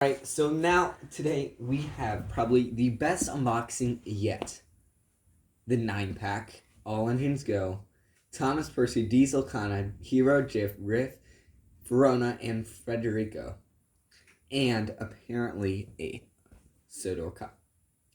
Alright, so now, today, we have probably the best unboxing yet. The 9-pack, All Engines Go, Thomas Percy, Diesel Kana, Hero Jiff, Riff, Farona, and Frederico. And, apparently, a Sodor Cup.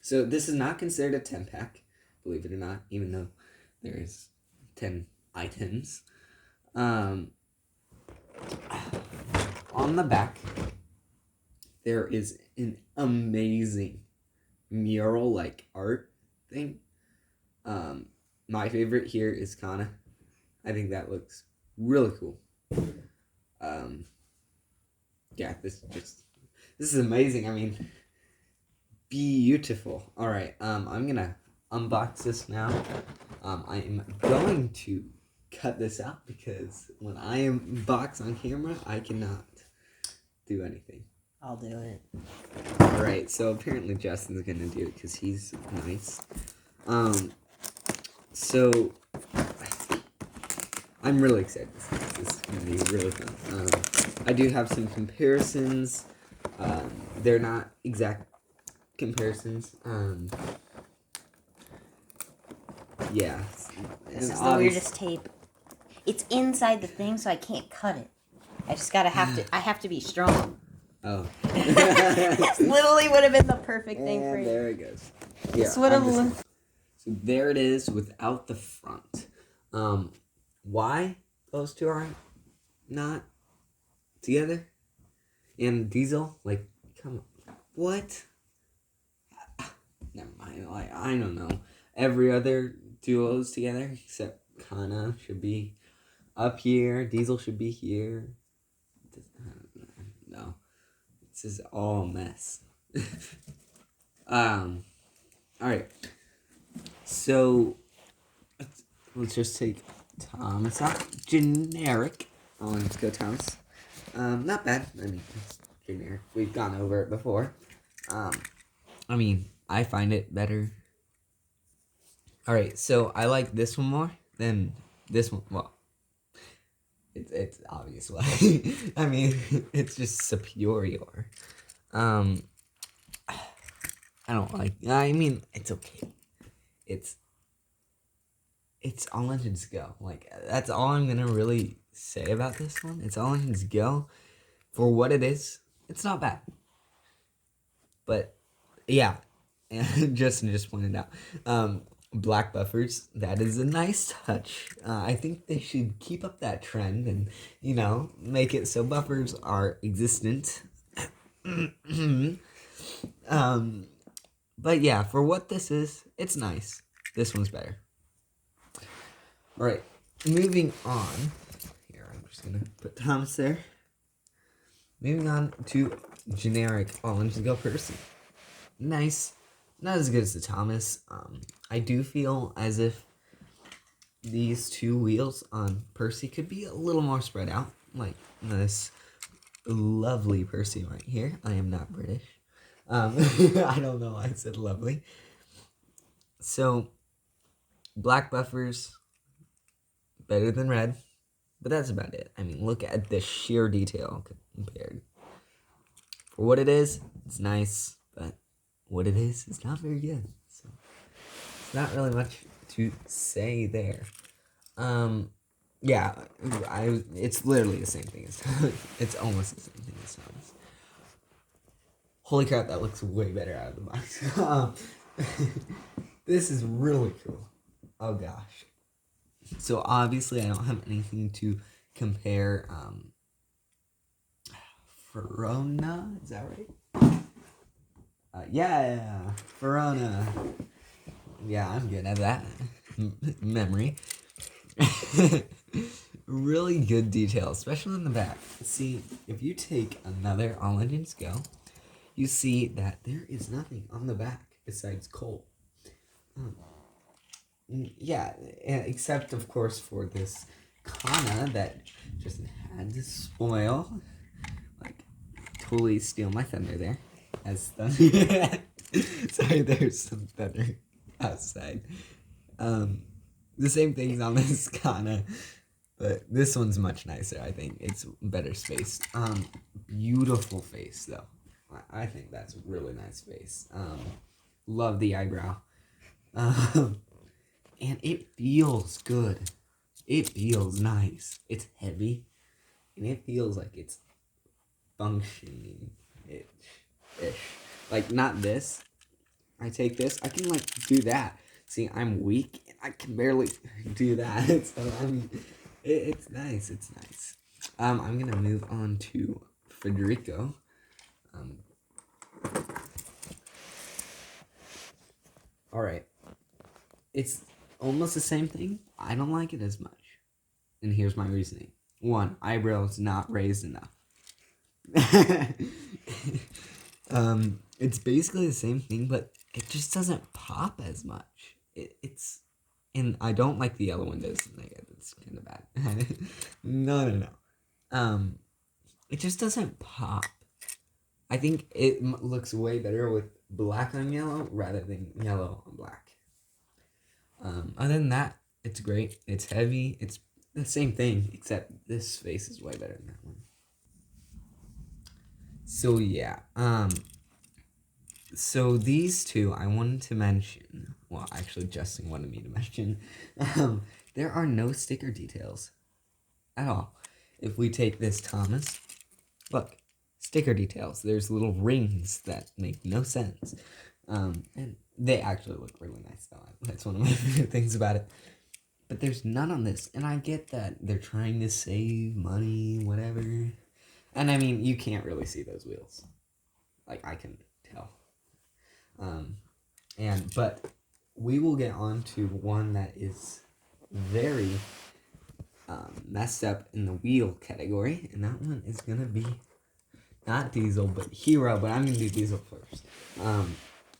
So, this is not considered a 10-pack, believe it or not, even though there is 10 items. On the back, there is an amazing mural-like art thing. My favorite here is Kana. I think that looks really cool. Yeah, this is amazing. I mean, beautiful. All right, I'm gonna unbox this now. I am going to cut this out because when I unbox on camera, I cannot do anything. I'll do it. Alright, so apparently Justin's gonna do it because he's nice. So I'm really excited. This is gonna be really fun. I do have some comparisons. They're not exact comparisons. Yeah. This is the weirdest tape. It's inside the thing, so I can't cut it. I just I have to be strong. Oh. This literally would have been the perfect thing for you. There it goes. This would have so there it is without the front. Why those two are not together? And Diesel, like, come on. What? Never mind. Like, I don't know. Every other duo is together except Kana should be up here. Diesel should be here. No. This is all a mess. Alright. So, let's just take Thomas out. Generic. Oh, let's go Thomas. Not bad. I mean, it's generic. We've gone over it before. I mean, I find it better. Alright, so I like this one more than this one. Well, it's obvious why. I mean, it's just superior. I don't like. I mean, it's okay. It's All Engines Go. Like, that's all I'm gonna really say about this one. It's All Engines Go. For what it is, it's not bad. But yeah, Justin just pointed out. Black buffers, that is a nice touch. I think they should keep up that trend and, make it so buffers are existent. But yeah, for what this is, it's nice. This one's better. Alright, moving on. Here, I'm just gonna put Thomas there. Moving on to generic All Engines Go Percy. Nice. Not as good as the Thomas. I do feel as if these two wheels on Percy could be a little more spread out. Like this lovely Percy right here. I am not British. I don't know why I said lovely. So, black buffers, better than red. But that's about it. I mean, look at the sheer detail compared. For what it is, it's nice, but what it is, it's not very good. So, it's not really much to say there. Yeah, it's literally the same thing as it's almost the same thing as Thomas. Holy crap, that looks way better out of the box. This is really cool. Oh gosh. So obviously I don't have anything to compare Farona, is that right? Yeah, Farona. Yeah, I'm good at that. Memory. Really good detail, especially in the back. See, if you take another All Engines Go, you see that there is nothing on the back besides coal. Yeah, except of course for this Kana that just had to spoil. Like, totally steal my thunder there. As thunder. Sorry, there's some thunder outside. The same thing's on this Kana, but this one's much nicer, I think. It's better spaced. Beautiful face, though. I think that's a really nice face. Love the eyebrow. And it feels good. It feels nice. It's heavy. And it feels like it's functioning. Ish. Like, not this. I take this. I can, like, do that. See, I'm weak. And I can barely do that. So, I mean, it's nice. It's nice. I'm going to move on to Frederico. Alright. It's almost the same thing. I don't like it as much. And here's my reasoning. 1, eyebrows not raised enough. It's basically the same thing, but it just doesn't pop as much. It's, and I don't like the yellow windows. It's kind of bad. No. It just doesn't pop. I think it looks way better with black on yellow rather than yellow on black. Other than that, it's great. It's heavy. It's the same thing, except this face is way better than that one. So yeah, so these two I wanted to mention. Well, actually, Justin wanted me to mention. There are no sticker details at all. If we take this Thomas, look, sticker details. There's little rings that make no sense. And they actually look really nice, though. That's one of my favorite things about it. But there's none on this, and I get that they're trying to save money, whatever. And I mean, you can't really see those wheels. Like, I can tell. But we will get on to one that is very messed up in the wheel category, and that one is gonna be not Diesel, but Hero. But I'm gonna do Diesel first,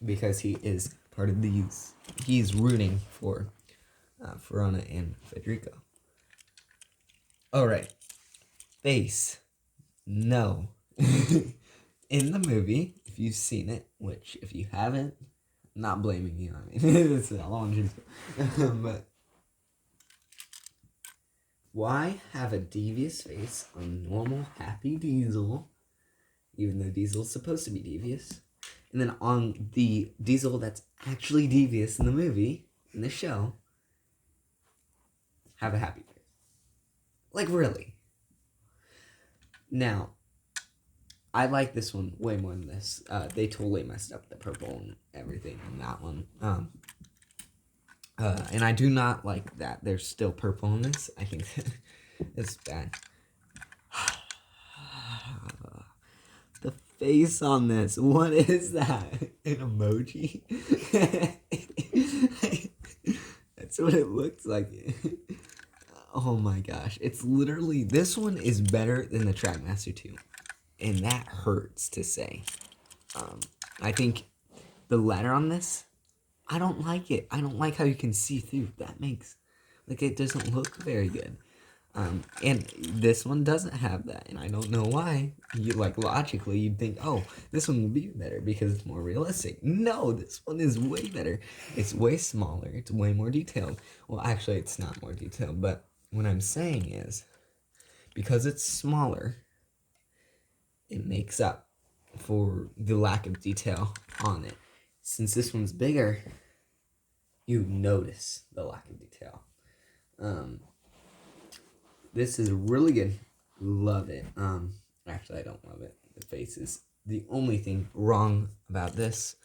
because he is part of these. He's rooting for Farona and Frederico. All right, face. No. In the movie, if you've seen it, which if you haven't, I'm not blaming you. I mean, it's a long journey. But why have a devious face on normal happy Diesel, even though Diesel's supposed to be devious, and then on the Diesel that's actually devious in the movie, in the show, have a happy face? Like, really? Now, I like this one way more than this. They totally messed up the purple and everything in that one. And I do not like that there's still purple in this. I think it's bad. The face on this. What is that? An emoji? That's what it looks like. Oh my gosh. It's literally, this one is better than the Trackmaster 2. And that hurts to say. I think the letter on this, I don't like it. I don't like how you can see through. That makes, like, it doesn't look very good. And this one doesn't have that, and I don't know why. You, like, logically, you'd think, oh, this one would be better because it's more realistic. No, this one is way better. It's way smaller. It's way more detailed. Well, actually, it's not more detailed, but what I'm saying is, because it's smaller, it makes up for the lack of detail on it. Since this one's bigger, you notice the lack of detail. This is really good. Love it. Actually, I don't love it. The face is the only thing wrong about this.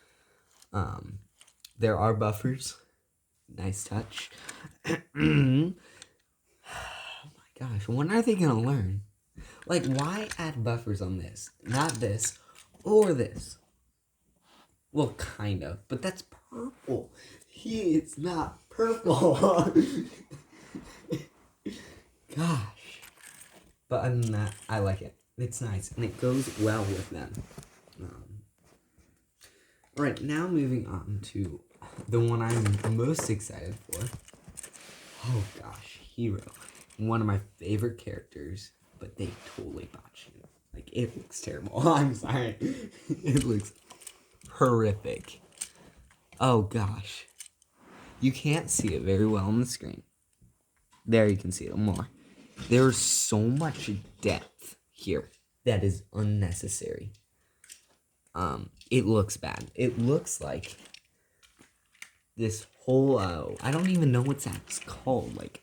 There are buffers. Nice touch. Oh my gosh, when are they gonna learn? Like, why add buffers on this? Not this, or this. Well, kind of, but that's purple. It's not purple. Gosh. But other than that, I like it. It's nice, and it goes well with them. Alright, now moving on to the one I'm most excited for. Oh gosh, Hero. One of my favorite characters, but they totally botched it. Like, it looks terrible. I'm sorry. It looks horrific. Oh gosh. You can't see it very well on the screen. There you can see it more. There's so much depth here that is unnecessary. it looks bad. It looks like this whole, I don't even know what that's called, like,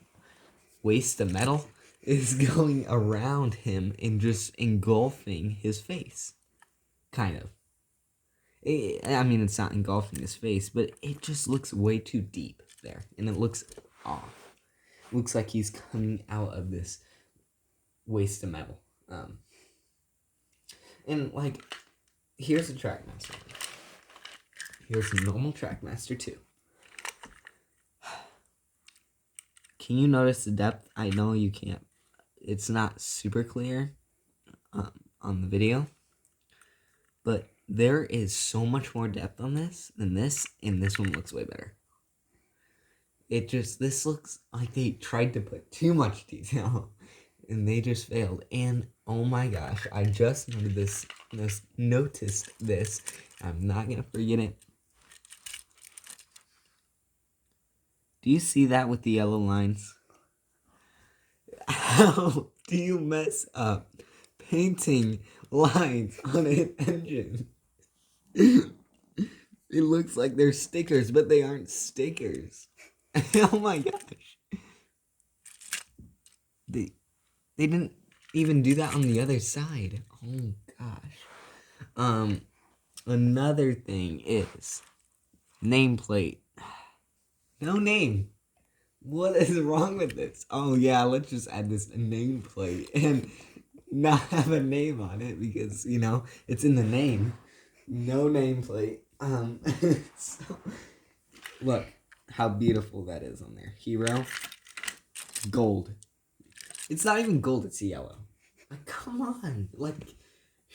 waste of metal is going around him and just engulfing his face. Kind of. I mean, it's not engulfing his face, but it just looks way too deep there. And it looks off. It looks like he's coming out of this waste of metal. And, like, here's a Trackmaster. Here's a normal Trackmaster, too. Can you notice the depth? I know you can't. It's not super clear on the video. But there is so much more depth on this than this, and this one looks way better. This looks like they tried to put too much detail, and they just failed. And, oh my gosh, I just noticed this. I'm not going to forget it. Do you see that with the yellow lines? How do you mess up painting lines on an engine? It looks like they're stickers, but they aren't stickers. Oh my gosh. They didn't even do that on the other side. Oh gosh. Another thing is nameplate. No name. What is wrong with this? Oh yeah, let's just add this nameplate and not have a name on it because, you know, it's in the name. No nameplate. So, look how beautiful that is on there. Hero. Gold. It's not even gold, it's yellow. Like, come on. Like,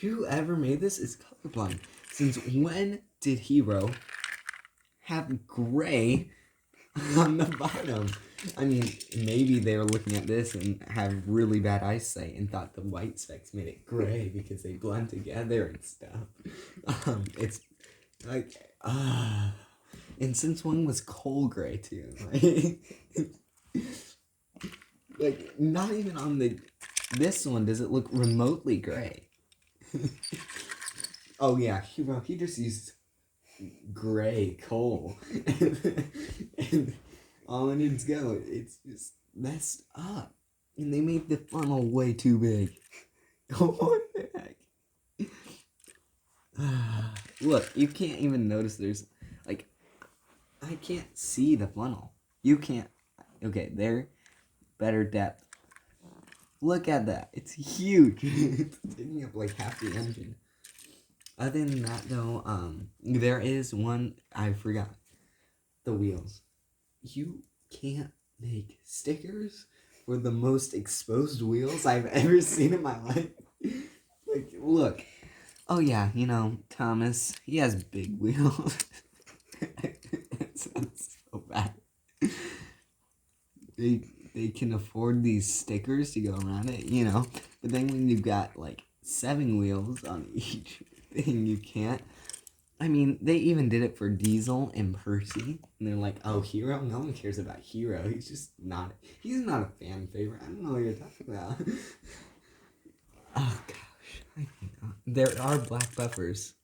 whoever made this is colorblind. Since when did Hero have gray on the bottom? I mean, maybe they were looking at this and have really bad eyesight and thought the white specks made it gray because they blend together and stuff. It's like, and since when was coal gray too? Like, not even on this one does it look remotely gray. Oh yeah, he just used gray coal. And on its go, it's just messed up. And they made the funnel way too big. What the heck? Look, you can't even notice there's, like, I can't see the funnel. You can't. Okay, there. Better depth. Look at that. It's huge. It's taking up like half the engine. Other than that, though, there is one I forgot. The wheels. You can't make stickers for the most exposed wheels I've ever seen in my life. Like, look. Oh yeah, you know, Thomas, he has big wheels. That sounds so bad. They can afford these stickers to go around it, you know. But then when you've got like 7 wheels on each thing, you can't. I mean, they even did it for Diesel and Percy. And they're like, oh, Hero? No one cares about Hero. He's not a fan favorite. I don't know what you're talking about. Oh, gosh. I know. There are black buffers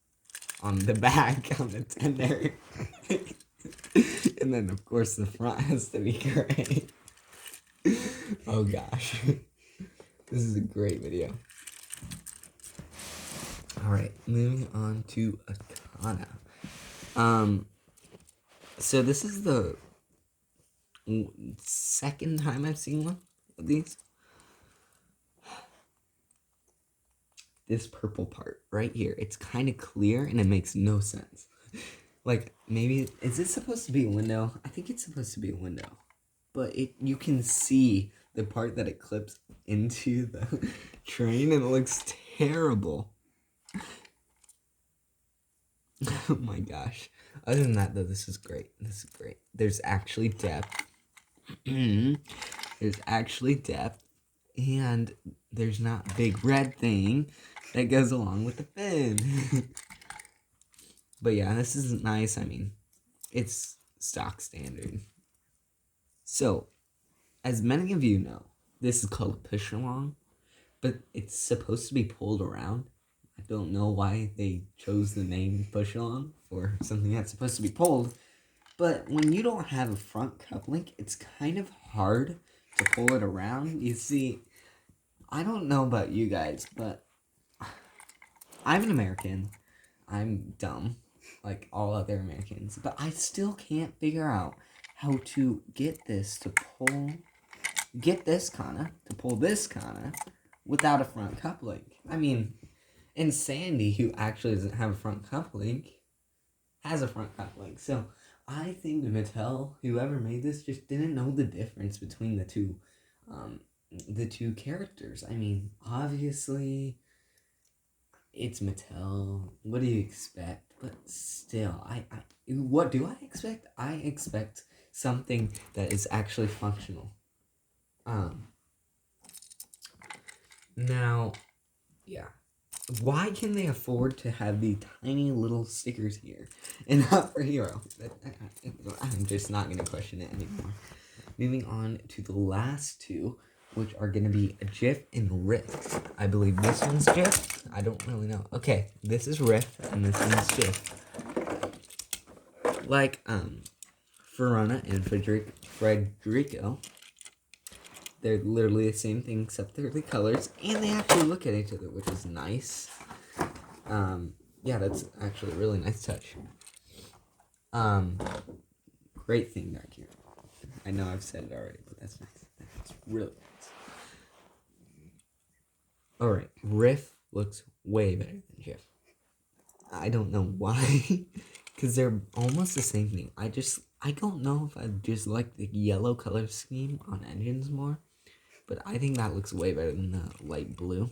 on the back, on the tender. And then, of course, the front has to be gray. Oh, gosh. This is a great video. Alright, moving on to Kana. So this is the second time I've seen one of these. This purple part right here, it's kind of clear and it makes no sense. Like, maybe, is it supposed to be a window? I think it's supposed to be a window. But you can see the part that it clips into the train and it looks terrible. Oh my gosh. Other than that, though, this is great. This is great. There's actually depth. There's actually depth. And there's not a big red thing that goes along with the fin. But yeah, this is nice. I mean, it's stock standard. So, as many of you know, this is called a push along. But it's supposed to be pulled around. I don't know why they chose the name push-on for something that's supposed to be pulled. But when you don't have a front coupling, it's kind of hard to pull it around. You see, I don't know about you guys, but I'm an American. I'm dumb, like all other Americans. But I still can't figure out how to get this to pull... Get this Kana to pull this Kana without a front coupling. I mean, and Sandy, who actually doesn't have a front coupling, has a front coupling. So I think Mattel, whoever made this, just didn't know the difference between the two characters. I mean, obviously, it's Mattel. What do you expect? But still, what do I expect? I expect something that is actually functional. Now, yeah. Why can they afford to have the tiny little stickers here and not for Hero? I'm just not going to question it anymore. Moving on to the last two, which are going to be Jiff and Riff. I believe this one's Jiff. I don't really know. Okay, this is Riff and this one's Jiff. Like, Farona and Frederico. They're literally the same thing except they're the colors, and they actually look at each other, which is nice. Yeah, that's actually a really nice touch. Great thing back here. I know I've said it already, but that's nice. That's really nice. Alright, Riff looks way better than Jiff. I don't know why, because they're almost the same thing. I don't know if I just like the yellow color scheme on engines more. But I think that looks way better than the light blue.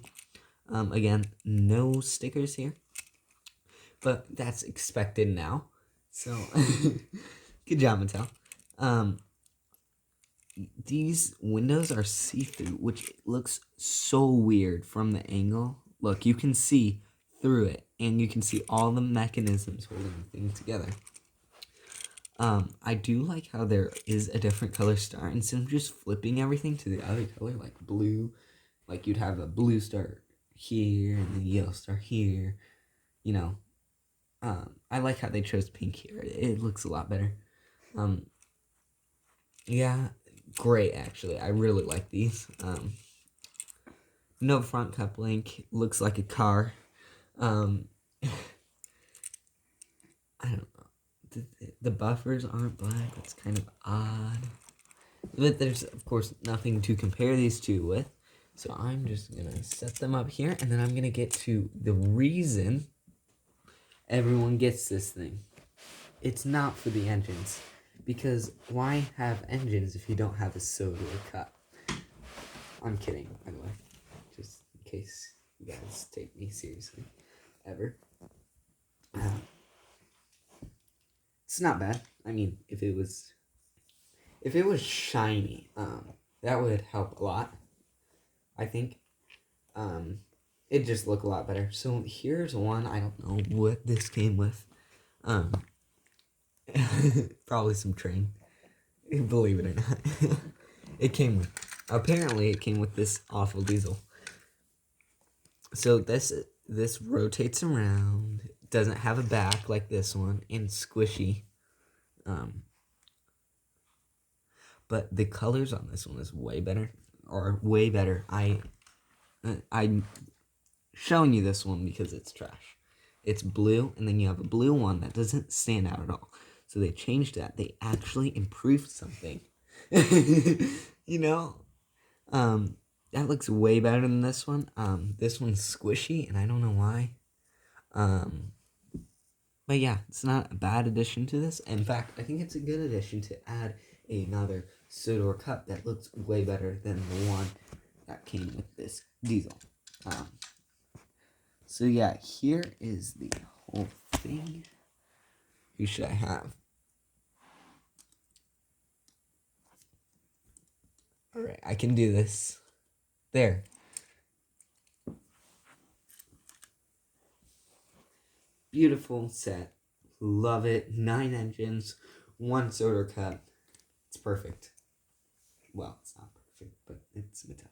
Again, no stickers here. But that's expected now. So, good job, Mattel. These windows are see-through, which looks so weird from the angle. Look, you can see through it. And you can see all the mechanisms holding the thing together. I do like how there is a different color star. Instead of just flipping everything to the other color, like blue, like you'd have a blue star here and a yellow star here, you know. I like how they chose pink here. It looks a lot better. Yeah, great, actually. I really like these. No front coupling. Looks like a car. I don't know. The buffers aren't black. That's kind of odd. But there's, of course, nothing to compare these two with. So I'm just going to set them up here. And then I'm going to get to the reason everyone gets this thing. It's not for the engines. Because why have engines if you don't have a Sodor Cup? I'm kidding, by the way. Just in case you guys take me seriously. Ever. It's not bad. I mean, if it was shiny, that would help a lot. I think. It'd just look a lot better. So here's one. I don't know what this came with. Probably some train. Believe it or not. Apparently it came with this awful diesel. So this rotates around. Doesn't have a back like this one, and squishy. But the colors on this one is way better. I'm showing you this one because it's trash. It's blue, and then you have a blue one that doesn't stand out at all. So they changed that. They actually improved something. You know? That looks way better than this one. This one's squishy, and I don't know why. But yeah, it's not a bad addition to this. In fact, I think it's a good addition to add another Sodor Cup that looks way better than the one that came with this diesel. So yeah, here is the whole thing. Who should I have? Alright, I can do this. There. Beautiful set. Love it. 9 engines, 1 Sodor Cup. It's perfect. Well, it's not perfect, but it's Mattel.